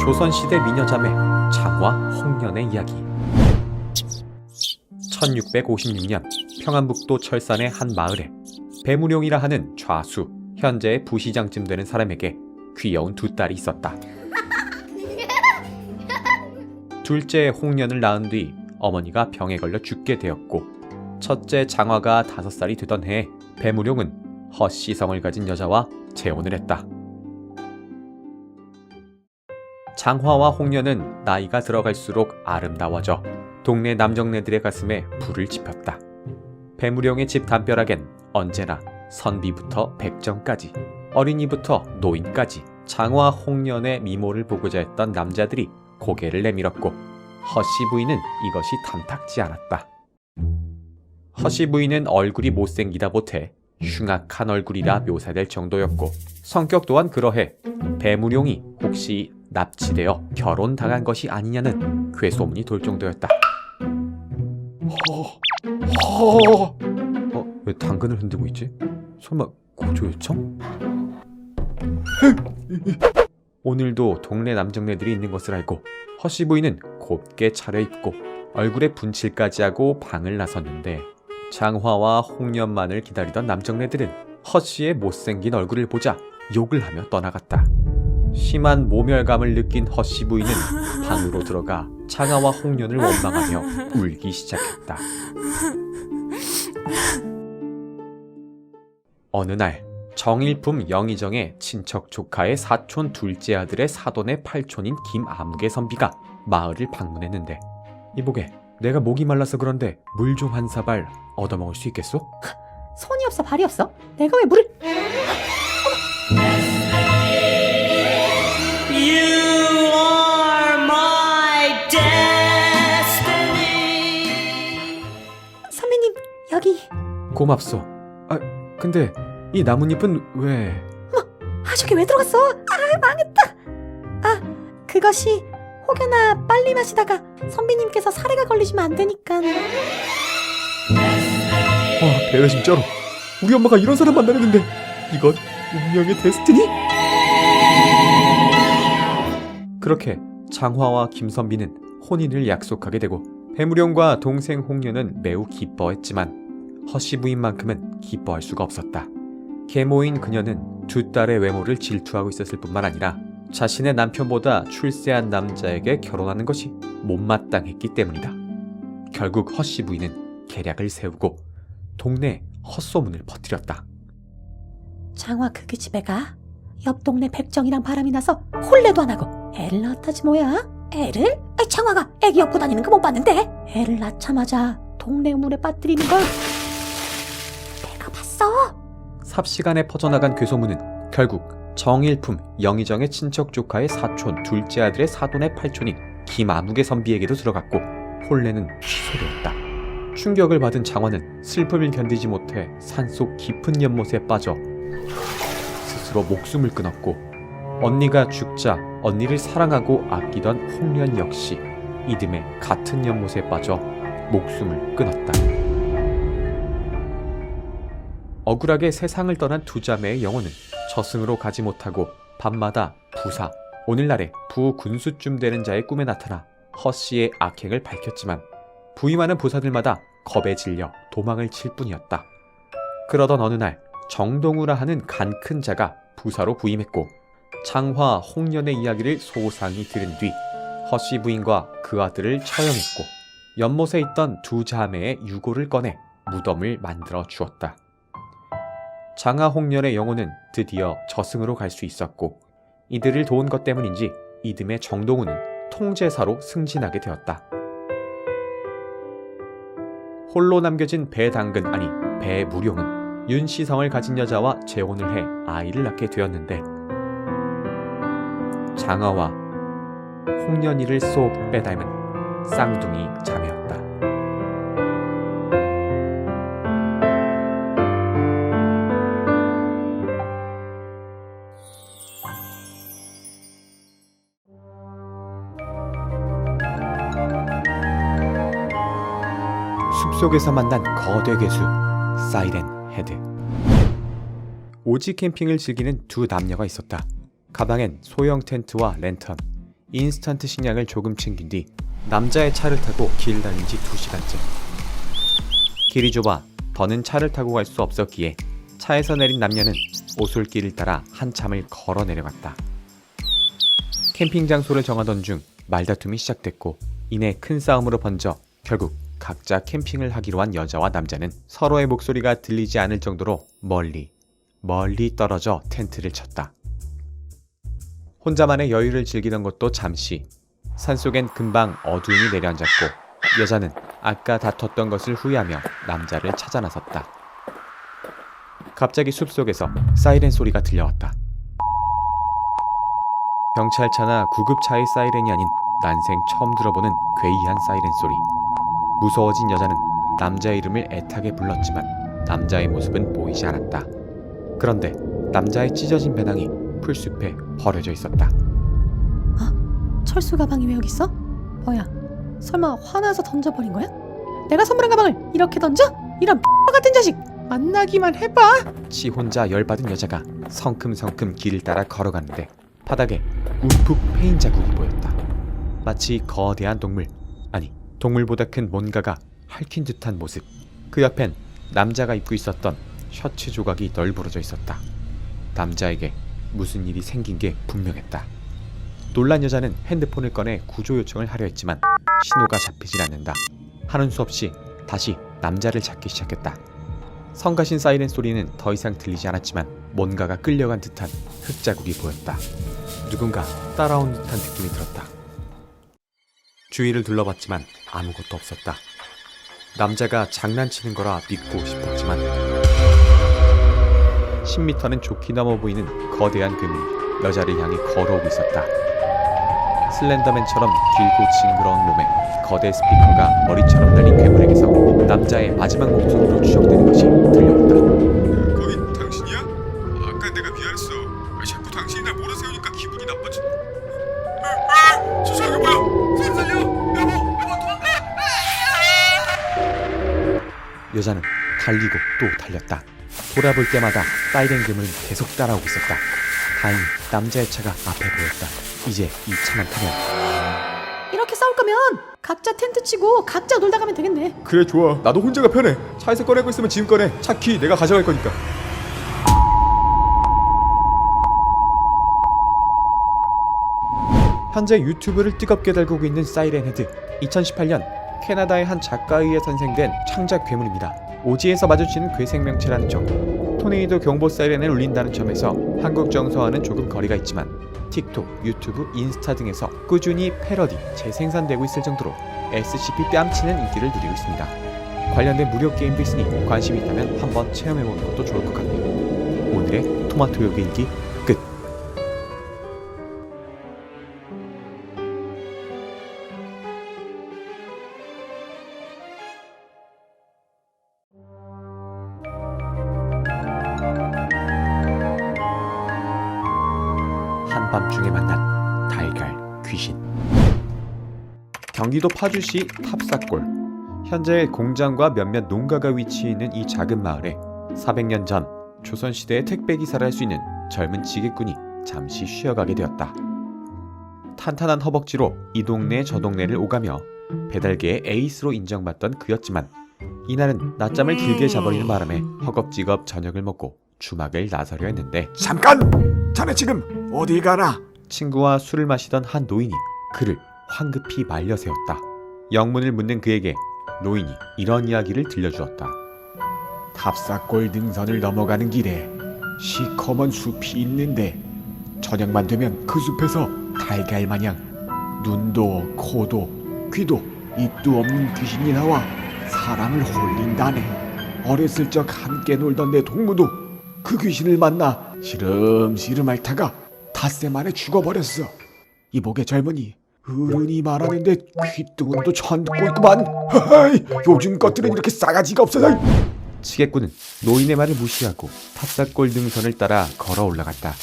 조선시대 미녀자매 장화, 홍련의 이야기. 1656년 평안북도 철산의 한 마을에 배무룡이라 하는 좌수, 현재의 부시장쯤 되는 사람에게 귀여운 두 딸이 있었다. 둘째 홍련을 낳은 뒤 어머니가 병에 걸려 죽게 되었고, 첫째 장화가 5살이 되던 해에 배무룡은 헛시성을 가진 여자와 재혼을 했다. 장화와 홍련은 나이가 들어갈수록 아름다워져 동네 남정네들의 가슴에 불을 지폈다. 배무룡의 집 담벼락엔 언제나 선비부터 백정까지, 어린이부터 노인까지 장화, 홍련의 미모를 보고자 했던 남자들이 고개를 내밀었고, 허씨 부인은 이것이 탐탁지 않았다. 허씨 부인은 얼굴이 못생기다 못해 흉악한 얼굴이라 묘사될 정도였고, 성격 또한 그러해 배무룡이 혹시 납치되어 결혼당한 것이 아니냐는 괴소문이 돌 정도였다. 왜 당근을 흔들고 있지? 설마 고조요청? 오늘도 동네 남정네들이 있는 것을 알고 허씨 부인은 곱게 차려입고 얼굴에 분칠까지 하고 방을 나섰는데, 장화와 홍련만을 기다리던 남정네들은 허씨의 못생긴 얼굴을 보자 욕을 하며 떠나갔다. 심한 모멸감을 느낀 허씨 부인은 방으로 들어가 장화와 홍련을 원망하며 울기 시작했다. 어느 날 정일품 영의정의 친척 조카의 사촌 둘째 아들의 사돈의 팔촌인 김아무개 선비가 마을을 방문했는데, 이보게, 내가 목이 말라서 그런데 물 좀 한 사발 얻어먹을 수 있겠소? 손이 없어 발이 없어? 내가 왜 물을... 선배님, 여기... 고맙소. 근데 이 나뭇잎은 왜... 저기 왜 들어갔어? 망했다. 그것이 혹여나 빨리 마시다가 선배님께서 사례가 걸리시면 안 되니까. 배가 진짜로. 우리 엄마가 이런 사람 만나려는데 이건 운명의 데스티니? 그렇게 장화와 김선비는 혼인을 약속하게 되고, 배무룡과 동생 홍련은 매우 기뻐했지만 허씨 부인만큼은 기뻐할 수가 없었다. 계모인 그녀는 두 딸의 외모를 질투하고 있었을 뿐만 아니라 자신의 남편보다 출세한 남자에게 결혼하는 것이 못마땅했기 때문이다. 결국 허씨 부인은 계략을 세우고 동네에 헛소문을 퍼뜨렸다. 장화 그게 집에 가? 옆 동네 백정이랑 바람이 나서 혼례도 안 하고 애를 낳았다지 뭐야? 애를? 장화가 애기 업고 다니는 거 못 봤는데? 애를 낳자마자 동네 우물에 빠뜨리는 걸 내가 봤어. 삽시간에 퍼져나간 괴소문은 결국 정일품 영의정의 친척 조카의 사촌 둘째 아들의 사돈의 팔촌인 김아무개 선비에게도 들어갔고, 혼례는 취소되었다. 충격을 받은 장화는 슬픔을 견디지 못해 산속 깊은 연못에 빠져 스스로 목숨을 끊었고, 언니가 죽자 언니를 사랑하고 아끼던 홍련 역시 이듬해 같은 연못에 빠져 목숨을 끊었다. 억울하게 세상을 떠난 두 자매의 영혼은 저승으로 가지 못하고 밤마다 부사, 오늘날의 부군수쯤 되는 자의 꿈에 나타나 허씨의 악행을 밝혔지만, 부임하는 부사들마다 겁에 질려 도망을 칠 뿐이었다. 그러던 어느 날 정동우라 하는 간 큰 자가 부사로 부임했고, 장화, 홍련의 이야기를 소상히 들은 뒤 허씨 부인과 그 아들을 처형했고, 연못에 있던 두 자매의 유골을 꺼내 무덤을 만들어 주었다. 장화, 홍련의 영혼은 드디어 저승으로 갈 수 있었고, 이들을 도운 것 때문인지 이듬해 정동우는 통제사로 승진하게 되었다. 홀로 남겨진 배당근, 아니 배무룡은 윤시성을 가진 여자와 재혼을 해 아이를 낳게 되었는데, 장화와 홍련이를 쏙 빼닮은 쌍둥이 자매였다. 숲속에서 만난 거대 괴수 사이렌 헤드. 오지 캠핑을 즐기는 두 남녀가 있었다. 가방엔 소형 텐트와 랜턴, 인스턴트 식량을 조금 챙긴 뒤 남자의 차를 타고 길 달린 지 2시간째. 길이 좁아 더는 차를 타고 갈 수 없었기에 차에서 내린 남녀는 오솔길을 따라 한참을 걸어 내려갔다. 캠핑 장소를 정하던 중 말다툼이 시작됐고 이내 큰 싸움으로 번져 결국 각자 캠핑을 하기로 한 여자와 남자는 서로의 목소리가 들리지 않을 정도로 멀리 떨어져 텐트를 쳤다. 혼자만의 여유를 즐기던 것도 잠시. 산속엔 금방 어두움이 내려앉았고 여자는 아까 다퉜던 것을 후회하며 남자를 찾아 나섰다. 갑자기 숲속에서 사이렌 소리가 들려왔다. 경찰차나 구급차의 사이렌이 아닌 난생 처음 들어보는 괴이한 사이렌 소리. 무서워진 여자는 남자의 이름을 애타게 불렀지만 남자의 모습은 보이지 않았다. 그런데 남자의 찢어진 배낭이 풀숲에 버려져 있었다. 철수 가방이 왜 여기 있어? 뭐야, 설마 화나서 던져버린 거야? 내가 선물한 가방을 이렇게 던져? 이런 같은 자식! 만나기만 해봐! 치 혼자 열받은 여자가 성큼성큼 길을 따라 걸어가는데 바닥에 움푹 패인 자국이 보였다. 마치 거대한 동물, 아니 동물보다 큰 뭔가가 핥힌 듯한 모습. 그 옆엔 남자가 입고 있었던 셔츠 조각이 널브러져 있었다. 남자에게 무슨 일이 생긴 게 분명했다. 놀란 여자는 핸드폰을 꺼내 구조 요청을 하려 했지만 신호가 잡히질 않는다. 하는 수 없이 다시 남자를 찾기 시작했다. 성가신 사이렌 소리는 더 이상 들리지 않았지만 뭔가가 끌려간 듯한 흙자국이 보였다. 누군가 따라온 듯한 느낌이 들었다. 주위를 둘러봤지만 아무것도 없었다. 남자가 장난치는 거라 믿고 싶었지만 10m는 좋게 넘어 보이는 거대한 괴물이 여자를 향해 걸어오고 있었다. 슬렌더맨처럼 길고 징그러운 몸에 거대 스피커가 머리처럼 달린 괴물에게서 남자의 마지막 목소리로 추정되는 것이 들려왔다. 거긴 당신이야? 아까 내가 미안했어. 자꾸 당신이 날 몰아세우니까 기분이 나빠지. 저기 뭐야? 살려! 여보 도망가! 여자는 달리고 또 달렸다. 돌아볼 때마다 사이렌 괴물은 계속 따라오고 있었다. 다행히 남자의 차가 앞에 보였다. 이제 이 차만 타면. 이렇게 싸울 거면 각자 텐트 치고 각자 놀다 가면 되겠네. 그래 좋아. 나도 혼자가 편해. 차에서 꺼내고 있으면 지금 꺼내. 차 키 내가 가져갈 거니까. 현재 유튜브를 뜨겁게 달구고 있는 사이렌 헤드. 2018년 캐나다의 한 작가에 의해 탄생된 창작 괴물입니다. 오지에서 마주치는 괴생명체라는 점, 토네이도 경보 사이렌을 울린다는 점에서 한국 정서와는 조금 거리가 있지만 틱톡, 유튜브, 인스타 등에서 꾸준히 패러디, 재생산되고 있을 정도로 SCP 뺨치는 인기를 누리고 있습니다. 관련된 무료 게임도 있으니 관심이 있다면 한번 체험해보는 것도 좋을 것 같네요. 오늘의 토마토 요괴 일기 끝! 한밤중에 만난 달걀 귀신. 경기도 파주시 탑사골. 현재 공장과 몇몇 농가가 위치해 있는 이 작은 마을에 400년 전 조선시대의 택배기사를 할 수 있는 젊은 지게꾼이 잠시 쉬어가게 되었다. 탄탄한 허벅지로 이 동네 저 동네를 오가며 배달계의 에이스로 인정받던 그였지만 이날은 낮잠을 길게 자버리는 바람에 허겁지겁 저녁을 먹고 주막을 나서려 했는데 잠깐! 자네 지금 어디 가나? 친구와 술을 마시던 한 노인이 그를 황급히 말려 세웠다. 영문을 묻는 그에게 노인이 이런 이야기를 들려주었다. 탑사골 능선을 넘어가는 길에 시커먼 숲이 있는데 저녁만 되면 그 숲에서 달걀 마냥 눈도 코도 귀도 입도 없는 귀신이 나와 사람을 홀린다네. 어렸을 적 함께 놀던 내 동무도 그 귀신을 만나 시름시름 앓다가 닷새 만에 죽어버렸어. 이복의 젊은이 어른이 말하는데 귓등은 천 듣고 있구만. 하하이, 요즘 것들은 이렇게 싸가지가 없어서. 지게꾼은 노인의 말을 무시하고 탑사골 능선을 따라 걸어 올라갔다.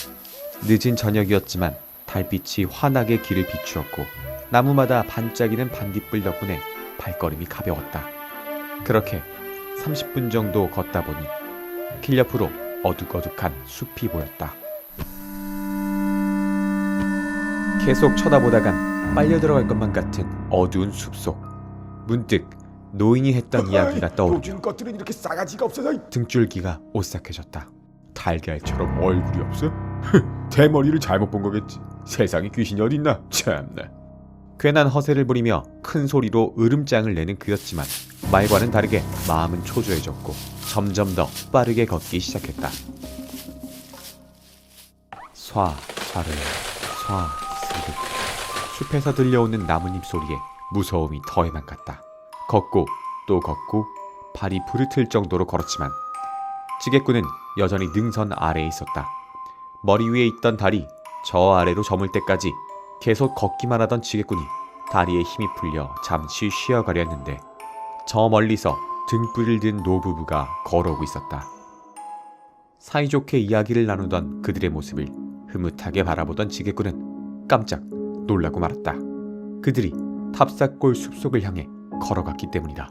늦은 저녁이었지만 달빛이 환하게 길을 비추었고 나무마다 반짝이는 반딧불 덕분에 발걸음이 가벼웠다. 그렇게 30분 정도 걷다 보니 길 옆으로 어둑어둑한 숲이 보였다. 계속 쳐다보다간 빨려 들어갈 것만 같은 어두운 숲속. 문득 노인이 했던 이야기가 떠오르며 요즘 것들은 이렇게 싸가지가 없어서 등줄기가 오싹해졌다. 달걀처럼 얼굴이 없어? 대머리를 잘못 본 거겠지. 세상에 귀신이 어딨나? 참나. 괜한 허세를 부리며 큰 소리로 으름장을 내는 그였지만 말과는 다르게 마음은 초조해졌고 점점 더 빠르게 걷기 시작했다. 쏴, 사르, 쏴, 스르. 숲에서 들려오는 나뭇잎 소리에 무서움이 더해만 갔다. 걷고 또 걷고 발이 부르틀 정도로 걸었지만 지게꾼은 여전히 능선 아래에 있었다. 머리 위에 있던 달이 저 아래로 저물 때까지 계속 걷기만 하던 지게꾼이 다리에 힘이 풀려 잠시 쉬어가려 했는데 저 멀리서 등불을 든 노부부가 걸어오고 있었다. 사이좋게 이야기를 나누던 그들의 모습을 흐뭇하게 바라보던 지게꾼은 깜짝 놀라고 말았다. 그들이 탑사골 숲속을 향해 걸어갔기 때문이다.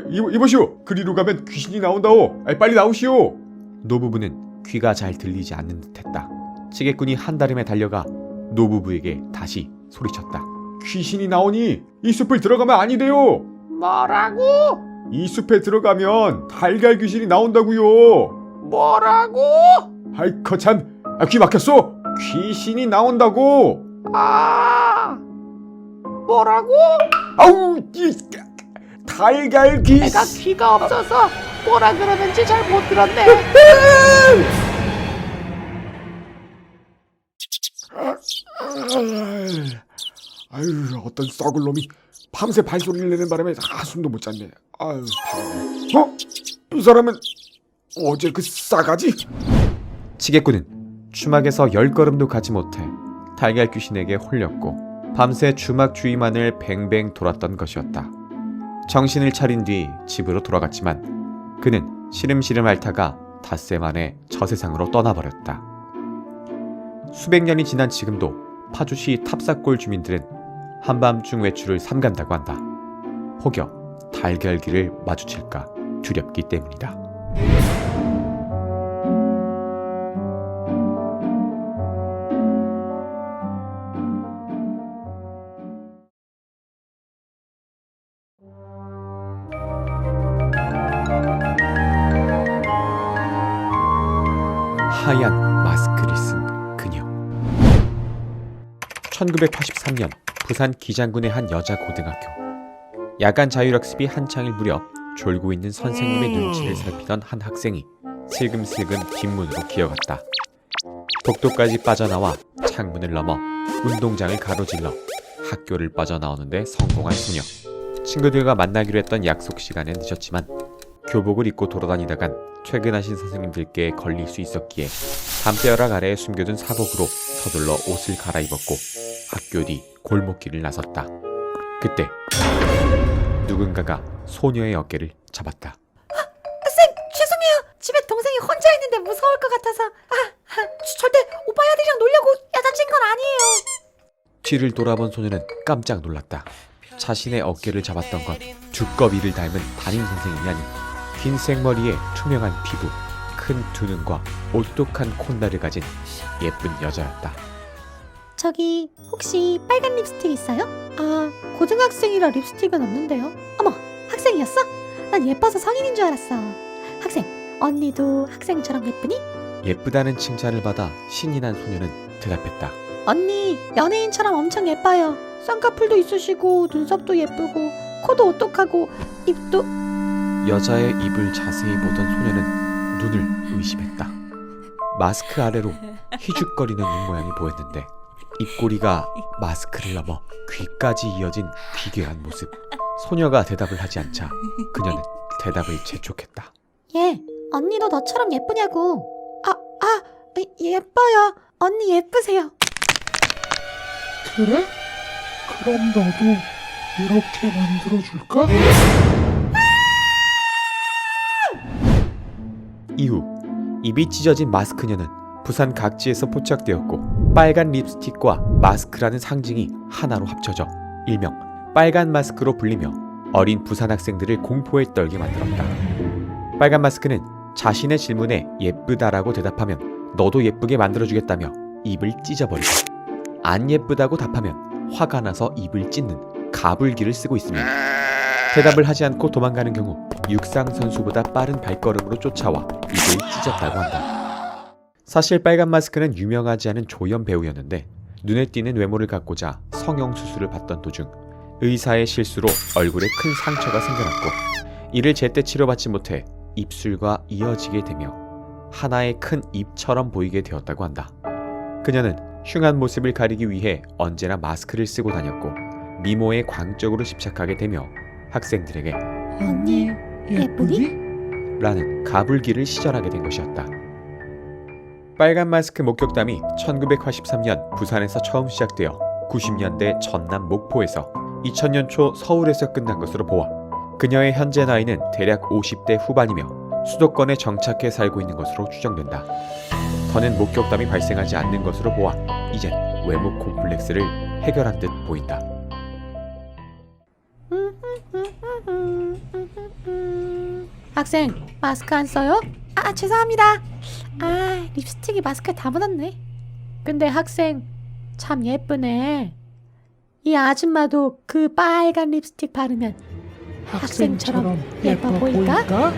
이보시오. 그리로 가면 귀신이 나온다오. 빨리 나오시오. 노부부는 귀가 잘 들리지 않는 듯했다. 지게꾼이 한달음에 달려가 노부부에게 다시 소리쳤다. 귀신이 나오니 이 숲을 들어가면 아니래요. 뭐라고? 이 숲에 들어가면 달걀 귀신이 나온다고요. 뭐라고? 아이 거참, 귀 막혔어. 귀신이 나온다고. 아, 뭐라고? 아우, 이 달걀 귀신. 내가 귀가 없어서 뭐라 그러는지 잘 못 들었네. 아유, 어떤 썩을 놈이 밤새 발소리를 내는 바람에 한숨도 못 잤네. 아유, 이 사람은 어제 그 싸가지? 지게꾼은 주막에서 10걸음도 가지 못해 달걀 귀신에게 홀렸고 밤새 주막 주위만을 뱅뱅 돌았던 것이었다. 정신을 차린 뒤 집으로 돌아갔지만 그는 시름시름 앓다가 닷새 만에 저 세상으로 떠나버렸다. 수백 년이 지난 지금도 파주시 탑사골 주민들은 한밤중 외출을 삼간다고 한다. 혹여 달걀귀를 마주칠까 두렵기 때문이다. 하얀 마스크를 쓴 그녀. 1983년 부산 기장군의 한 여자 고등학교. 야간 자율학습이 한창일 무렵 졸고 있는 선생님의 눈치를 살피던 한 학생이 슬금슬금 뒷문으로 기어갔다. 복도까지 빠져나와 창문을 넘어 운동장을 가로질러 학교를 빠져나오는데 성공한 소녀. 친구들과 만나기로 했던 약속 시간에 늦었지만 교복을 입고 돌아다니다간 퇴근하신 선생님들께 걸릴 수 있었기에 담벼락 아래에 숨겨둔 사복으로 서둘러 옷을 갈아입었고 학교 뒤 골목길을 나섰다. 그때 누군가가 소녀의 어깨를 잡았다. 쌤, 죄송해요. 집에 동생이 혼자 있는데 무서울 것 같아서. 절대 오빠 아들이랑 놀려고 야단친 건 아니에요. 뒤를 돌아본 소녀는 깜짝 놀랐다. 자신의 어깨를 잡았던 건 두꺼비를 닮은 담임 선생님이 아닌 긴 생머리에 투명한 피부, 큰 두 눈과 오똑한 콧날을 가진 예쁜 여자였다. 저기 혹시 빨간 립스틱 있어요? 고등학생이라 립스틱은 없는데요. 어머, 학생이었어? 난 예뻐서 성인인 줄 알았어. 학생, 언니도 학생처럼 예쁘니? 예쁘다는 칭찬을 받아 신이 난 소녀는 대답했다. 언니 연예인처럼 엄청 예뻐요. 쌍꺼풀도 있으시고 눈썹도 예쁘고 코도 오똑하고 입도. 여자의 입을 자세히 보던 소녀는 눈을 의심했다. 마스크 아래로 희죽거리는 눈 모양이 보였는데 입꼬리가 마스크를 넘어 귀까지 이어진 기괴한 모습. 소녀가 대답을 하지 않자 그녀는 대답을 재촉했다. 예, 언니도 너처럼 예쁘냐고. 예뻐요. 언니 예쁘세요. 그래? 그럼 너도 이렇게 만들어줄까? 이후 입이 찢어진 마스크녀는 부산 각지에서 포착되었고 빨간 립스틱과 마스크라는 상징이 하나로 합쳐져 일명 빨간 마스크로 불리며 어린 부산 학생들을 공포에 떨게 만들었다. 빨간 마스크는 자신의 질문에 예쁘다라고 대답하면 너도 예쁘게 만들어주겠다며 입을 찢어버리고 안 예쁘다고 답하면 화가 나서 입을 찢는 가불기를 쓰고 있으며 대답을 하지 않고 도망가는 경우 육상 선수보다 빠른 발걸음으로 쫓아와 입을 찢었다고 한다. 사실 빨간 마스크는 유명하지 않은 조연 배우였는데 눈에 띄는 외모를 갖고자 성형수술을 받던 도중 의사의 실수로 얼굴에 큰 상처가 생겨났고 이를 제때 치료받지 못해 입술과 이어지게 되며 하나의 큰 입처럼 보이게 되었다고 한다. 그녀는 흉한 모습을 가리기 위해 언제나 마스크를 쓰고 다녔고 미모에 광적으로 집착하게 되며 학생들에게 언니 예쁘니? 라는 가불기를 시전하게 된 것이었다. 빨간 마스크 목격담이 1983년 부산에서 처음 시작되어 90년대 전남 목포에서 2000년 초 서울에서 끝난 것으로 보아 그녀의 현재 나이는 대략 50대 후반이며 수도권에 정착해 살고 있는 것으로 추정된다. 더는 목격담이 발생하지 않는 것으로 보아 이젠 외모 콤플렉스를 해결한 듯 보인다. 학생 마스크 안 써요? 아 죄송합니다. 아 립스틱이 마스크에 다 묻었네. 근데 학생 참 예쁘네. 이 아줌마도 그 빨간 립스틱 바르면 학생처럼 예뻐 보일까?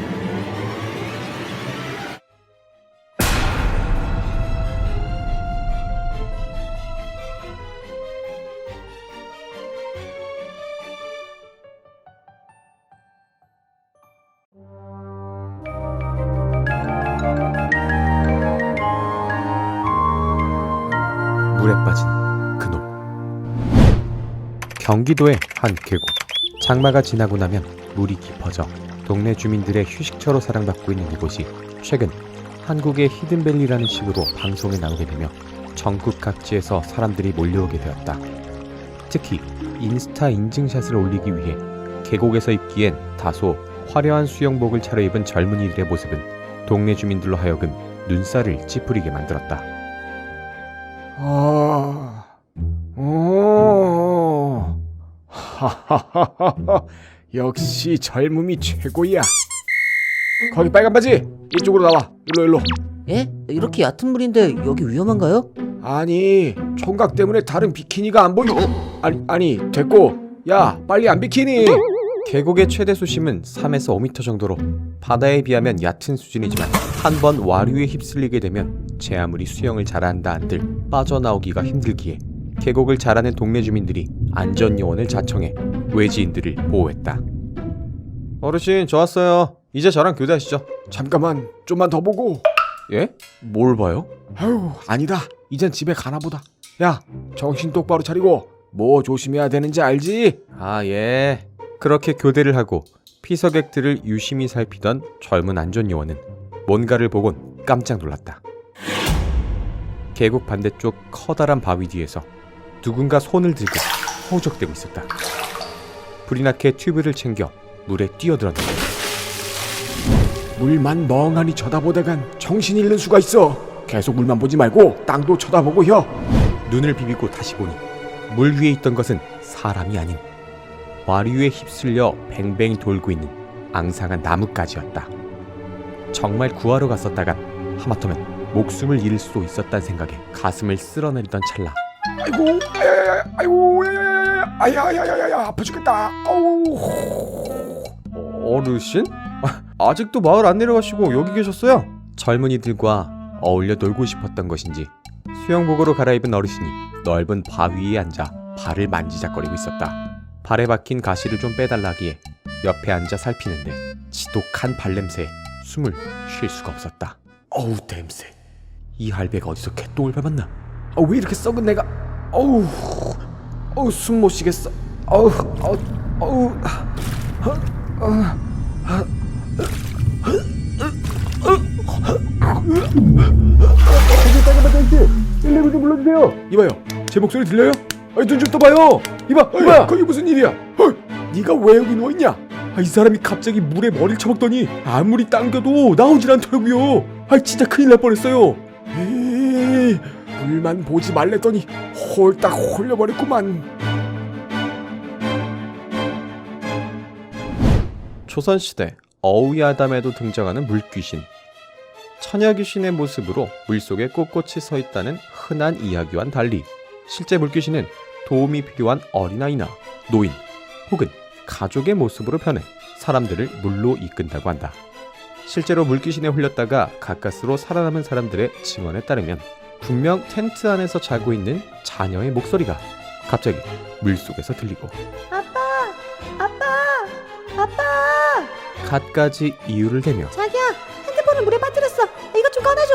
물에 빠진 그놈. 경기도의 한 계곡. 장마가 지나고 나면 물이 깊어져 동네 주민들의 휴식처로 사랑받고 있는 이곳이 최근 한국의 히든밸리라는 식으로 방송에 나오게 되며 전국 각지에서 사람들이 몰려오게 되었다. 특히 인스타 인증샷을 올리기 위해 계곡에서 입기엔 다소 화려한 수영복을 차려입은 젊은이들의 모습은 동네 주민들로 하여금 눈살을 찌푸리게 만들었다. 하하하하. 역시 젊음이 최고야. 거기 빨간 바지 이쪽으로 나와. 일로. 예? 이렇게 얕은 물인데 여기 위험한가요? 아니 총각 때문에 다른 비키니가 안 보이. 아니 됐고. 야 빨리 안 비키니. 계곡의 최대 수심은 3에서 5m 정도로 바다에 비하면 얕은 수준이지만 한 번 와류에 휩쓸리게 되면 제 아무리 수영을 잘한다 한들 빠져나오기가 힘들기에 계곡을 잘 아는 동네 주민들이 안전요원을 자청해 외지인들을 보호했다. 어르신 저 왔어요. 이제 저랑 교대하시죠. 잠깐만 좀만 더 보고. 예? 뭘 봐요? 아유 아니다. 이젠 집에 가나 보다. 야 정신 똑바로 차리고 뭐 조심해야 되는지 알지? 아 예. 그렇게 교대를 하고 피서객들을 유심히 살피던 젊은 안전요원은 뭔가를 보곤 깜짝 놀랐다. 계곡 반대쪽 커다란 바위 뒤에서 누군가 손을 들고 허우적대고 있었다. 불이 나게 튜브를 챙겨 물에 뛰어들었는데 물만 멍하니 쳐다보다간 정신 잃는 수가 있어. 계속 물만 보지 말고 땅도 쳐다보고 혀. 눈을 비비고 다시 보니 물 위에 있던 것은 사람이 아닌 와류에 휩쓸려 뱅뱅 돌고 있는 앙상한 나뭇가지였다. 정말 구하러 갔었다간 하마터면 목숨을 잃을 수도 있었다는 생각에 가슴을 쓸어내리던 찰나 아이고 아이고 야야야야야 아파 죽겠다. 어르신? 아직도 마을 안 내려가시고 여기 계셨어요? 젊은이들과 어울려 놀고 싶었던 것인지 수영복으로 갈아입은 어르신이 넓은 바위에 앉아 발을 만지작거리고 있었다. 발에 박힌 가시를 좀 빼달라 하기에 옆에 앉아 살피는데 지독한 발냄새에 숨을 쉴 수가 없었다. 어우 냄새. 이 할배가 어디서 개똥을 밟았나? 왜 이렇게 썩은 내가. 어우 숨 못 쉬겠어. 어우 빨리 좀 불러주세요. 이봐요 제 목소리 들려요? 눈 좀 떠봐요. 이봐 거기 무슨 일이야? 네가 왜 여기 누워있냐? 이 사람이 갑자기 물에 머리를 쳐박더니 아무리 당겨도 나오질 않더라고요. 진짜 큰일 날 뻔했어요. 에이, 물만 보지 말랬더니 홀딱 홀려버렸구만. 조선시대 어우야담에도 등장하는 물귀신. 처녀귀신의 모습으로 물속에 꼿꼿이 서 있다는 흔한 이야기와는 달리 실제 물귀신은 도움이 필요한 어린아이나 노인 혹은 가족의 모습으로 변해 사람들을 물로 이끈다고 한다. 실제로 물귀신에 홀렸다가 가까스로 살아남은 사람들의 증언에 따르면 분명 텐트 안에서 자고 있는 자녀의 목소리가 갑자기 물속에서 들리고 아빠! 갖가지 이유를 대며 자기야, 핸드폰을 물에 빠뜨렸어. 이것 좀 꺼내줘.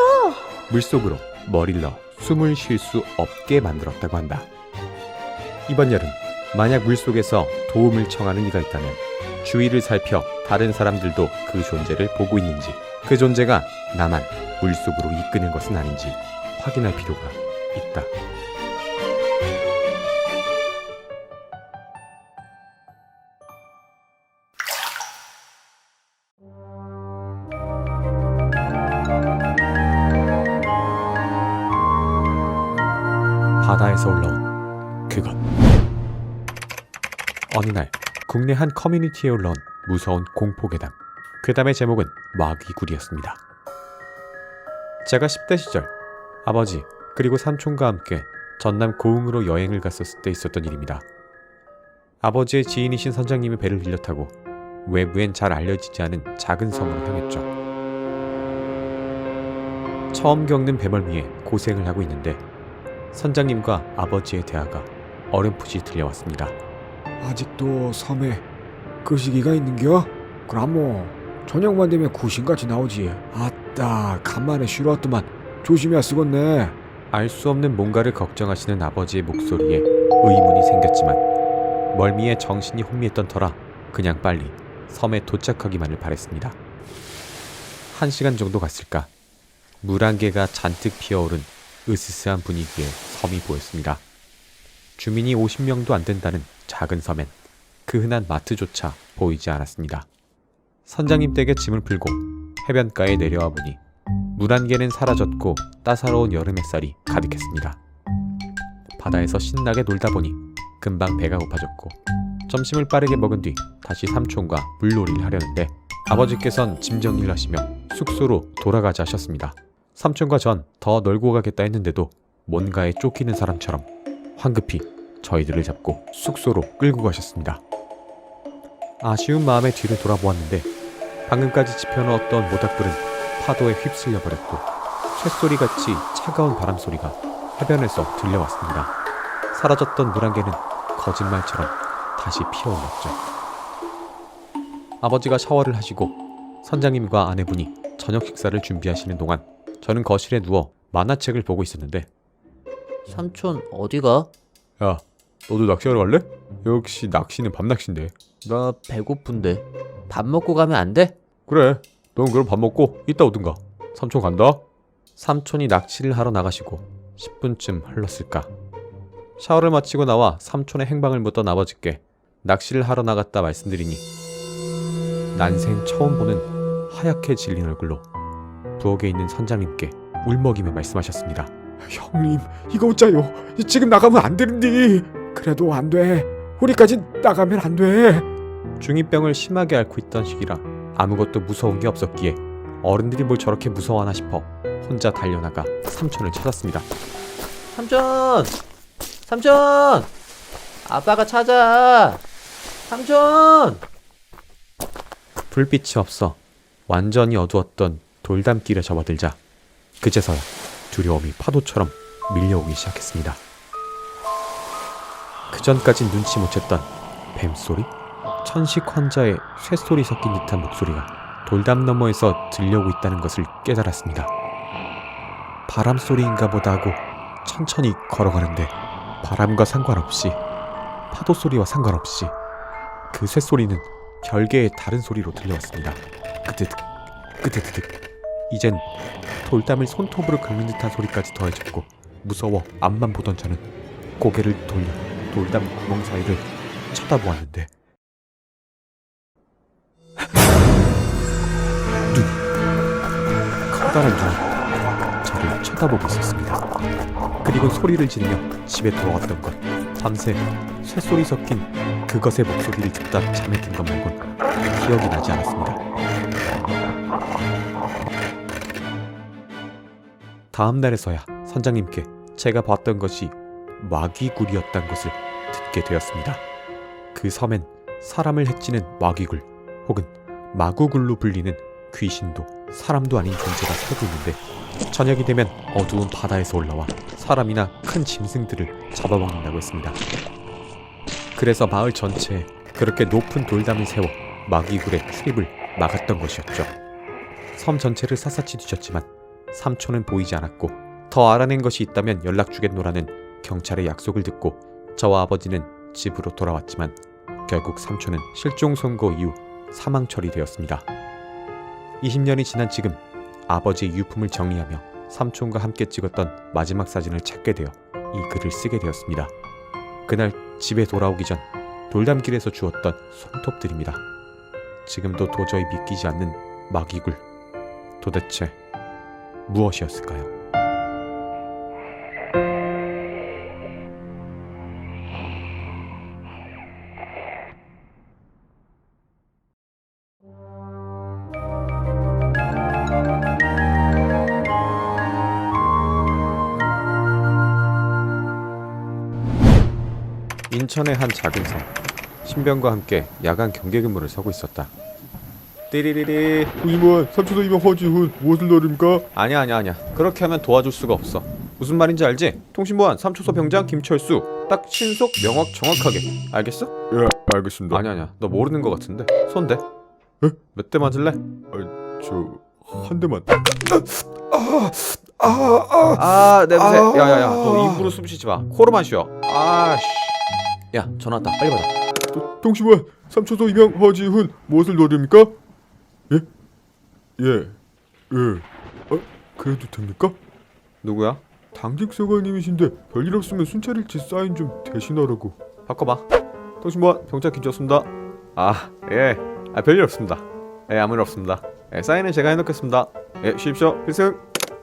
물속으로 머리를 넣어 숨을 쉴 수 없게 만들었다고 한다. 이번 여름 만약 물속에서 도움을 청하는 이가 있다면 주위를 살펴 다른 사람들도 그 존재를 보고 있는지, 그 존재가 나만 물속으로 이끄는 것은 아닌지 확인할 필요가 있다. 바다에서 올라온 그것. 어느 날 국내 한 커뮤니티에 올라온 무서운 공포괴담. 괴담의 제목은 마귀굴이었습니다. 제가 10대 시절 아버지 그리고 삼촌과 함께 전남 고흥으로 여행을 갔었을 때 있었던 일입니다. 아버지의 지인이신 선장님이 배를 빌려 타고 외부엔 잘 알려지지 않은 작은 섬으로 향했죠. 처음 겪는 배멀미에 고생을 하고 있는데 선장님과 아버지의 대화가 어렴풋이 들려왔습니다. 아직도 섬에 그 시기가 있는겨? 그럼 뭐 저녁만 되면 구신같이 나오지. 아따 간만에 쉬러 왔더만 조심해야 쓰겄네. 알 수 없는 뭔가를 걱정하시는 아버지의 목소리에 의문이 생겼지만 멀미에 정신이 혼미했던 터라 그냥 빨리 섬에 도착하기만을 바랬습니다. 1시간 정도 갔을까? 물 한 개가 잔뜩 피어오른 으스스한 분위기의 섬이 보였습니다. 주민이 50명도 안 된다는 작은 섬엔 그 흔한 마트조차 보이지 않았습니다. 선장님 댁에 짐을 풀고 해변가에 내려와 보니 물 한 개는 사라졌고 따사로운 여름 햇살이 가득했습니다. 바다에서 신나게 놀다 보니 금방 배가 고파졌고 점심을 빠르게 먹은 뒤 다시 삼촌과 물놀이를 하려는데 아버지께선 짐 정리를 하시며 숙소로 돌아가자 하셨습니다. 삼촌과 전 더 놀고 가겠다 했는데도 뭔가에 쫓기는 사람처럼 황급히 저희들을 잡고 숙소로 끌고 가셨습니다. 아쉬운 마음에 뒤를 돌아보았는데 방금까지 지펴놓았던 모닥불은 파도에 휩쓸려 버렸고 쇳소리같이 차가운 바람소리가 해변에서 들려왔습니다. 사라졌던 물 한 개는 거짓말처럼 다시 피어올랐죠. 아버지가 샤워를 하시고 선장님과 아내분이 저녁 식사를 준비하시는 동안 저는 거실에 누워 만화책을 보고 있었는데 삼촌 어디가? 야, 너도 낚시하러 갈래? 역시 낚시는 밤낚시인데. 나 배고픈데 밥 먹고 가면 안 돼? 그래, 넌 그럼 밥 먹고 이따 오든가. 삼촌 간다. 삼촌이 낚시를 하러 나가시고 10분쯤 흘렀을까. 샤워를 마치고 나와 삼촌의 행방을 묻던 아버지께 낚시를 하러 나갔다 말씀드리니 난생 처음 보는 하얗게 질린 얼굴로 부엌에 있는 선장님께 울먹이며 말씀하셨습니다. 형님 이거 어짜요? 지금 나가면 안 되는데. 그래도 안 돼. 우리까지 나가면 안 돼. 중2병을 심하게 앓고 있던 시기라 아무것도 무서운 게 없었기에 어른들이 뭘 저렇게 무서워하나 싶어 혼자 달려나가 삼촌을 찾았습니다. 삼촌! 삼촌! 아빠가 찾아! 삼촌! 불빛이 없어 완전히 어두웠던 돌담길에 접어들자 그제서야 두려움이 파도처럼 밀려오기 시작했습니다. 그전까진 눈치 못 챘던 뱀소리? 천식 환자의 쇳소리 섞인 듯한 목소리가 돌담 너머에서 들려오고 있다는 것을 깨달았습니다. 바람소리인가 보다 하고 천천히 걸어가는데 바람과 상관없이 파도소리와 상관없이 그 쇳소리는 별개의 다른 소리로 들려왔습니다. 끄드득 끄드득. 이젠 돌담을 손톱으로 긁는 듯한 소리까지 더해졌고 무서워 앞만 보던 저는 고개를 돌려 돌담 구멍 사이를 쳐다보았는데 눈이 커다란 눈이 저를 쳐다보고 있었습니다. 그리고 소리를 지르며 집에 돌아왔던 것, 밤새 쇳소리 섞인 그것의 목소리를 듣다 잠에 든 것 말곤 기억이 나지 않았습니다. 다음 날에서야 선장님께 제가 봤던 것이 마귀굴이었단 것을 듣게 되었습니다. 그 섬엔 사람을 해치는 마귀굴 혹은 마구굴로 불리는 귀신도 사람도 아닌 존재가 살고 있는데 저녁이 되면 어두운 바다에서 올라와 사람이나 큰 짐승들을 잡아먹는다고 했습니다. 그래서 마을 전체에 그렇게 높은 돌담을 세워 마귀굴의 출입을 막았던 것이었죠. 섬 전체를 샅샅이 뒤졌지만 삼촌은 보이지 않았고 더 알아낸 것이 있다면 연락 주겠노라는 경찰의 약속을 듣고 저와 아버지는 집으로 돌아왔지만 결국 삼촌은 실종 선고 이후 사망 처리되었습니다. 20년이 지난 지금 아버지의 유품을 정리하며 삼촌과 함께 찍었던 마지막 사진을 찾게 되어 이 글을 쓰게 되었습니다. 그날 집에 돌아오기 전 돌담길에서 주웠던 손톱들입니다. 지금도 도저히 믿기지 않는 마귀굴. 도대체 무엇이었을까요? 인천의 한 작은 섬. 신병과 함께 야간 경계 근무를 서고 있었다. 띠리리리. 부임원, 삼초도 이명 허지훈 무엇을 노립니까? 아니야. 그렇게 하면 도와줄 수가 없어. 무슨 말인지 알지? 통신보안 3초소 병장 김철수. 딱 신속 명확 정확하게. 알겠어? 예, 알겠습니다. 아니야. 너 모르는 것 같은데. 손대. 에? 몇 대 맞을래? 한 대만. 냄새. 야야야. 너 입으로 숨 쉬지 마. 코로만 쉬어. 아씨. 야, 전화 왔다. 빨리 받아. 통신원, 삼초소 이명 허지훈 무엇을 노립니까? 예? 그래도 됩니까? 누구야? 당직 서관님이신데 별일 없으면 순찰일지 사인 좀 대신하라고. 바꿔봐. 통신보안 병장 김철수입니다. 예. 별일 없습니다. 예, 아무 일 없습니다. 예, 사인은 제가 해놓겠습니다. 예, 쉬십시오. 필승.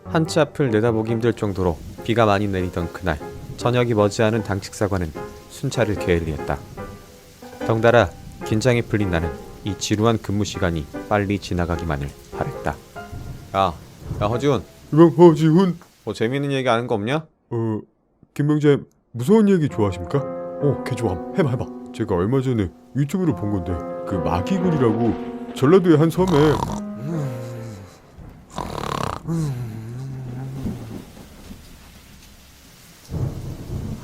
한치 앞을 내다보기 힘들 정도로 비가 많이 내리던 그날 저녁이 머지않은 당직사관은 순찰을 게을리했다. 덩달아 긴장이 풀린 나는 이 지루한 근무 시간이 빨리 지나가기만을 바랬다. 야 허지훈. 이명 허지훈. 뭐 재미있는 얘기 아는 거 없냐? 김병장 무서운 얘기 좋아하십니까? 개 좋아함. 해봐. 제가 얼마 전에 유튜브로 본 건데 그 마귀굴이라고 전라도의 한 섬에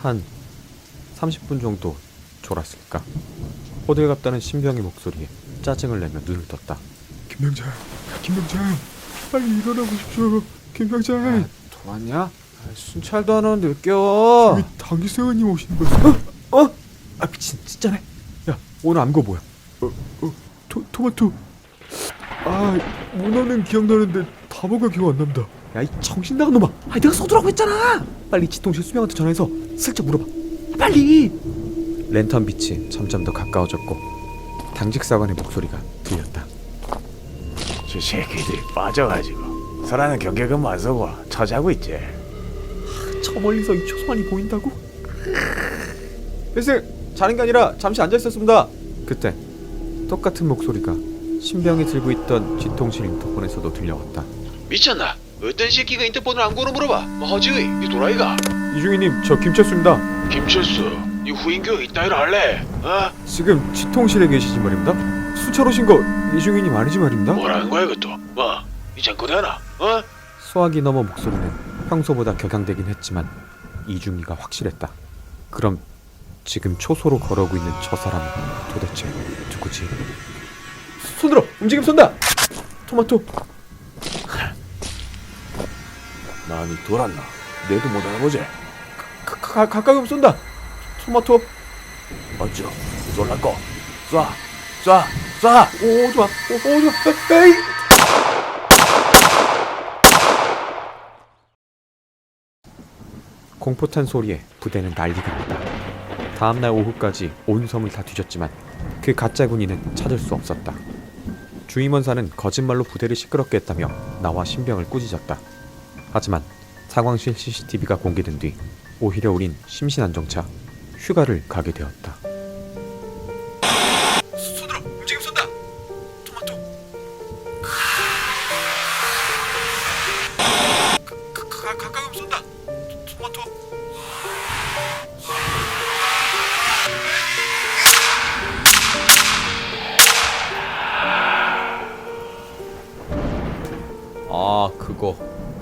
한 30분 정도 졸았을까? 호들갑다는 신병의 목소리에 짜증을 내며 눈을 떴다. 김병장 빨리 일어나보십시오. 김병장. 돌았냐? 순찰도 안 하는데 왜 깨워? 여기 당기세원님 오신 거죠? 미친 진짜네. 야 오늘 암거 뭐야? 토마토. 문어는 기억나는데 단어가 기억 안 납니다. 야 이 정신 나간 놈아. 내가 서두라고 했잖아. 빨리 지통실 수명한테 전화해서 슬쩍 물어봐. 빨리. 랜턴 빛이 점점 더 가까워졌고 당직사관의 목소리가 들렸다. 저 새끼들이 빠져가지고 설아는 경계근무 안 서고 처자고 있지. 저 멀리서 이 초소만이 보인다고? 필승! 자는 게 아니라 잠시 앉아있었습니다. 그때 똑같은 목소리가 신병이 들고 있던 지통실 인터폰에서도 들려왔다. 미쳤나? 어떤 새끼가 인터폰을 안 걸어 물어봐. 허지의 이 도라이가. 이중희님, 저 김철수입니다. 김철수, 이 후임교 이따위로 할래? 지금 지통실에 계시지 말입니다. 수차로 오신 거 이중희님 아니지 말입니다. 뭐라는 거야 그것도? 이 잠꼬대 하나? 수화기 너머 목소리는 평소보다 격양되긴 했지만 이중이가 확실했다. 그럼 지금 초소로 걸어오고 있는 저 사람은 도대체 누구지? 손들어! 움직임 쏜다! 토마토! 많이 돌았나? 내도 못 알아보지. 가까이 오면 쏜다! 토마토! 어쩌? 놀랄거. 쏴! 오 좋아! 오 좋아! 에이! 공포탄 소리에 부대는 난리가 났다. 다음날 오후까지 온 섬을 다 뒤졌지만 그 가짜 군인은 찾을 수 없었다. 주임원사는 거짓말로 부대를 시끄럽게 했다며 나와 신병을 꾸짖었다. 하지만 상황실 CCTV가 공개된 뒤 오히려 우린 심신안정차 휴가를 가게 되었다. 손들어! 움직임 쏜다! 토마토! 가까이 오면 쏜다! 토마토! 그거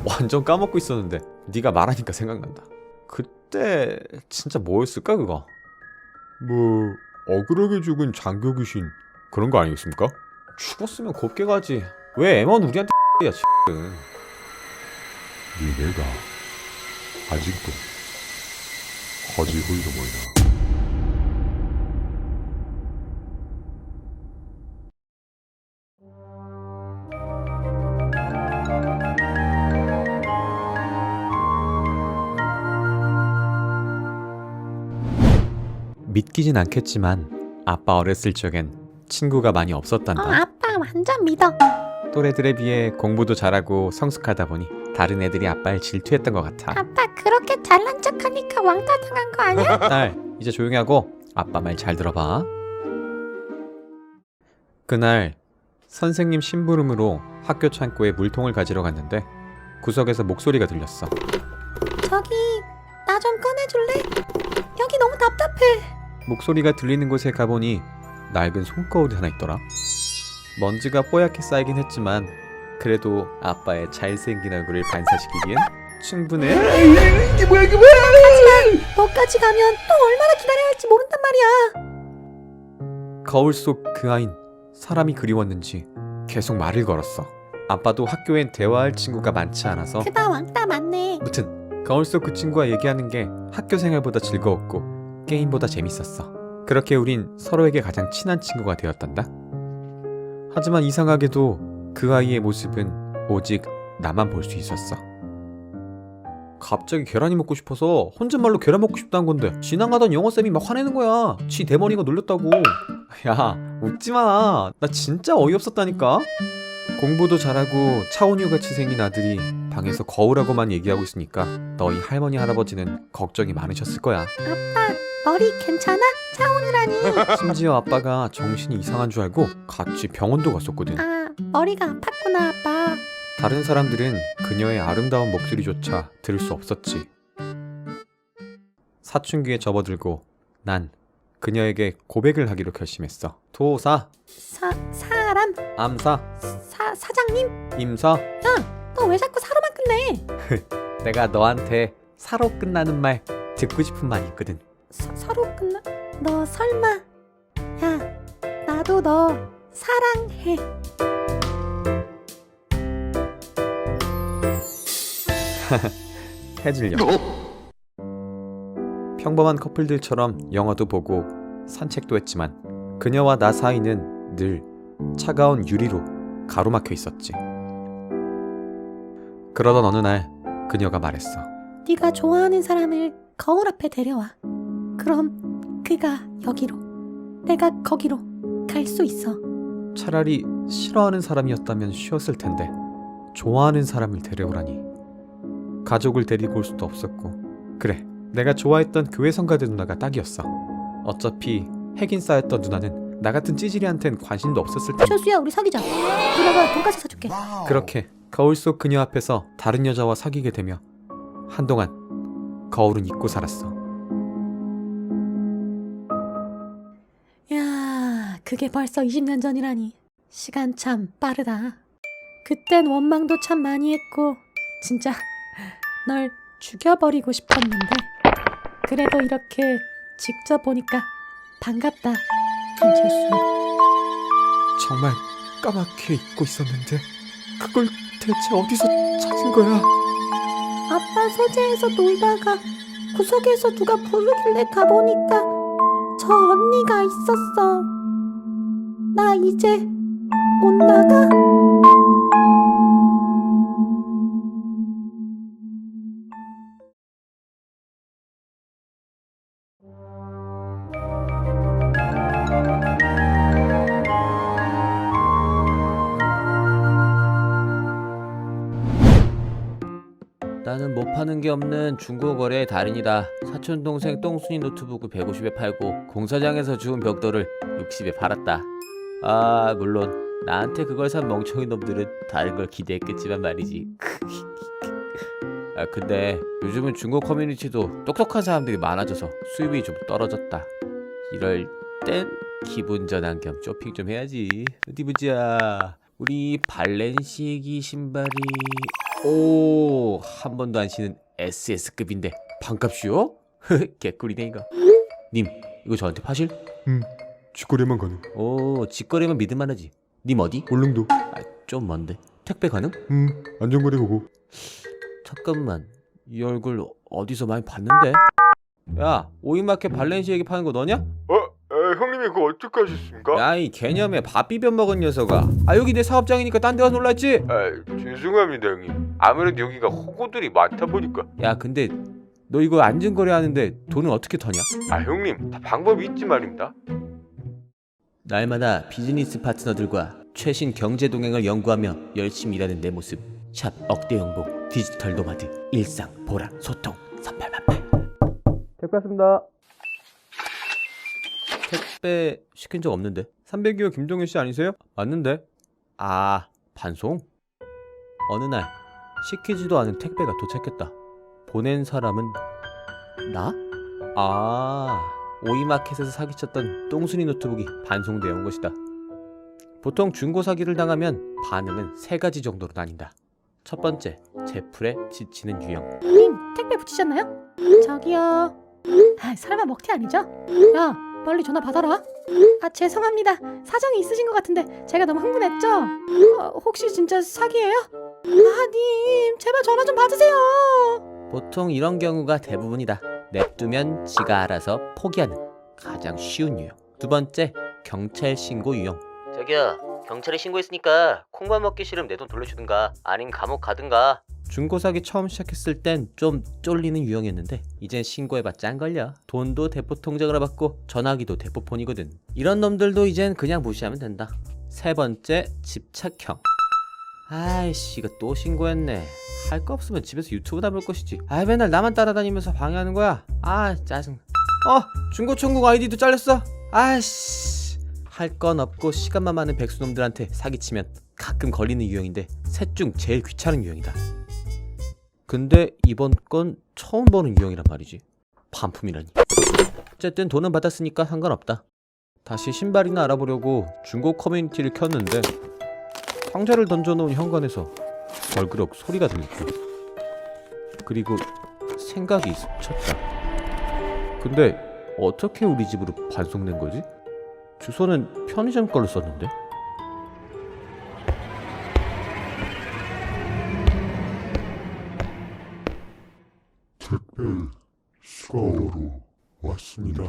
완전 까먹고 있었는데 네가 말하니까 생각난다. 그때 진짜 뭐였을까 그거? 뭐 억울하게 죽은 장교 귀신 그런 거 아니겠습니까? 죽었으면 곱게 가지. 왜 M1 우리한테 야 니네가 아직도 허지호이로 보이나? 믿기진 않겠지만 아빠 어렸을 적엔 친구가 많이 없었단다. 아빠 완전 믿어. 또래들에 비해 공부도 잘하고 성숙하다 보니 다른 애들이 아빠를 질투했던 것 같아. 아빠 그렇게 잘난 척하니까 왕따 당한 거 아니야? 딸, 이제 조용히 하고 아빠 말 잘 들어봐. 그날 선생님 심부름으로 학교 창고에 물통을 가지러 갔는데 구석에서 목소리가 들렸어. 저기 나 좀 꺼내줄래? 여기 너무 답답해. 목소리가 들리는 곳에 가보니 낡은 손거울이 하나 있더라. 먼지가 뽀얗게 쌓이긴 했지만 그래도 아빠의 잘생긴 얼굴을 반사시키기엔 충분해. 너까지 가면 또 얼마나 기다려야 할지 모른단 말이야. 거울 속 그 아인 사람이 그리웠는지 계속 말을 걸었어. 아빠도 학교엔 대화할 친구가 많지 않아서 그다 왕따 맞네. 무튼 거울 속 그 친구와 얘기하는 게 학교 생활보다 즐거웠고 게임보다 재밌었어. 그렇게 우린 서로에게 가장 친한 친구가 되었단다. 하지만 이상하게도 그 아이의 모습은 오직 나만 볼 수 있었어. 갑자기 계란이 먹고 싶어서 혼잣말로 계란 먹고 싶다는 건데 지나가던 영어쌤이 막 화내는 거야. 지 대머리가 놀렸다고. 야 웃지마. 나 진짜 어이없었다니까. 공부도 잘하고 차은우같이 생긴 아들이 방에서 거울하고만 얘기하고 있으니까 너희 할머니 할아버지는 걱정이 많으셨을 거야. 아빠 머리 괜찮아? 차오느라니. 심지어 아빠가 정신이 이상한 줄 알고 같이 병원도 갔었거든. 아 머리가 아팠구나 아빠. 다른 사람들은 그녀의 아름다운 목소리조차 들을 수 없었지. 사춘기에 접어들고 난 그녀에게 고백을 하기로 결심했어. 도사, 사람? 암사, 사장님? 임사. 너 왜 자꾸 사로만 끝내? 내가 너한테 사로 끝나는 말 듣고 싶은 말이 있거든. 사로 끝나? 너 설마? 야 나도 너 사랑해. 해질녘. 평범한 커플들처럼 영화도 보고 산책도 했지만 그녀와 나 사이는 늘 차가운 유리로 가로막혀 있었지. 그러던 어느 날 그녀가 말했어. 네가 좋아하는 사람을 거울 앞에 데려와. 그럼 그가 여기로, 내가 거기로 갈 수 있어. 차라리 싫어하는 사람이었다면 쉬었을 텐데 좋아하는 사람을 데려오라니. 가족을 데리고 올 수도 없었고. 그래, 내가 좋아했던 교회 성가대 누나가 딱이었어. 어차피 핵인 싸였던 누나는 나 같은 찌질이한텐 관심도 없었을 텐데. 철수야 우리 사귀자. 누나가 돈까스 사줄게. 그렇게 거울 속 그녀 앞에서 다른 여자와 사귀게 되며 한동안 거울은 잊고 살았어. 야 그게 벌써 20년 전이라니. 시간 참 빠르다. 그땐 원망도 참 많이 했고 진짜 널 죽여버리고 싶었는데 그래도 이렇게 직접 보니까 반갑다 김철수. 정말 까맣게 잊고 있었는데 그걸 대체 어디서 찾은 거야? 아빠 서재에서 놀다가 구석에서 누가 부르길래 가보니까 저 언니가 있었어. 나 이제 못 나가? 나는 못 파는 게 없는 중고거래의 달인이다. 사촌동생 똥순이 노트북을 150에 팔고 공사장에서 주운 벽돌을 60에 팔았다. 아 물론 나한테 그걸 산 멍청이 놈들은 다른 걸 기대했겠지만 말이지. 아 근데 요즘은 중고 커뮤니티도 똑똑한 사람들이 많아져서 수입이 좀 떨어졌다. 이럴 땐 기분 전환 겸 쇼핑 좀 해야지. 어디 보자. 우리 발렌시에기 신발이 오, 한 번도 안 신은 SS급인데 반값이요? 개꿀이네 이거. 님, 이거 저한테 파실? 쥐꼬리만 가능. 오, 직거래면 믿을만하지. 님 어디? 울릉도. 좀 먼데. 택배 가능? 안전거리 고고. 잠깐만, 이 얼굴 어디서 많이 봤는데? 야, 오이마켓 발렌시에기 파는 거 너냐? 형님이 그거 어떻게 하셨습니까? 야, 이 개념에 밥 비벼 먹은 녀석아. 여기 내 사업장이니까 딴 데 가서 놀랐지? 죄송합니다 형님. 아무래도 여기가 호구들이 많다 보니까. 야, 근데 너 이거 안전거래 하는데 돈은 어떻게 터냐? 형님 다 방법이 있지 말입니다. 날마다 비즈니스 파트너들과 최신 경제 동향을 연구하며 열심히 일하는 내 모습. 샵 억대영복 디지털 노마드 일상 보람 소통 3888. 택배 왔습니다. 택배 시킨 적 없는데. 302호 김동현 씨 아니세요? 맞는데. 아, 반송? 어느 날 시키지도 않은 택배가 도착했다. 보낸 사람은 나? 아, 오이마켓에서 사기쳤던 똥순이 노트북이 반송되어 온 것이다. 보통 중고 사기를 당하면 반응은 세 가지 정도로 나뉜다. 첫 번째, 제풀에 지치는 유형. 님, 택배 붙이셨나요? 저기요. 설마 먹튀 아니죠? 야, 빨리 전화 받아라. 죄송합니다. 사정이 있으신 것 같은데 제가 너무 흥분했죠? 혹시 진짜 사기예요? 님, 제발 전화 좀 받으세요. 보통 이런 경우가 대부분이다. 냅두면 지가 알아서 포기하는 가장 쉬운 유형. 두 번째, 경찰 신고 유형. 저기요, 경찰에 신고했으니까 콩만 먹기 싫으면 내 돈 돌려주든가 아님 감옥 가든가. 중고 사기 처음 시작했을 땐 좀 쫄리는 유형이었는데 이젠 신고해봤자 안 걸려. 돈도 대포 통장으로 받고 전화기도 대포폰이거든. 이런 놈들도 이젠 그냥 무시하면 된다. 세 번째, 집착형. 아이씨, 이거 또 신고했네. 할 거 없으면 집에서 유튜브나 볼 것이지. 맨날 나만 따라다니면서 방해하는 거야. 짜증. 중고 천국 아이디도 잘렸어. 아이씨. 할 건 없고 시간만 많은 백수놈들한테 사기치면 가끔 걸리는 유형인데 셋 중 제일 귀찮은 유형이다. 근데 이번 건 처음 보는 유형이란 말이지. 반품이라니. 어쨌든 돈은 받았으니까 상관없다. 다시 신발이나 알아보려고 중고 커뮤니티를 켰는데 상자를 던져놓은 현관에서 벌그럭 소리가 들렸고, 그리고 생각이 스쳤다. 근데 어떻게 우리 집으로 반송된 거지? 주소는 편의점 걸로 썼는데? 택배 수거로 왔습니다.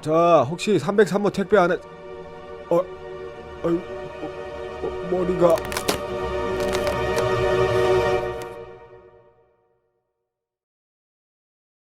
자, 혹시 303호 택배 안에 머리가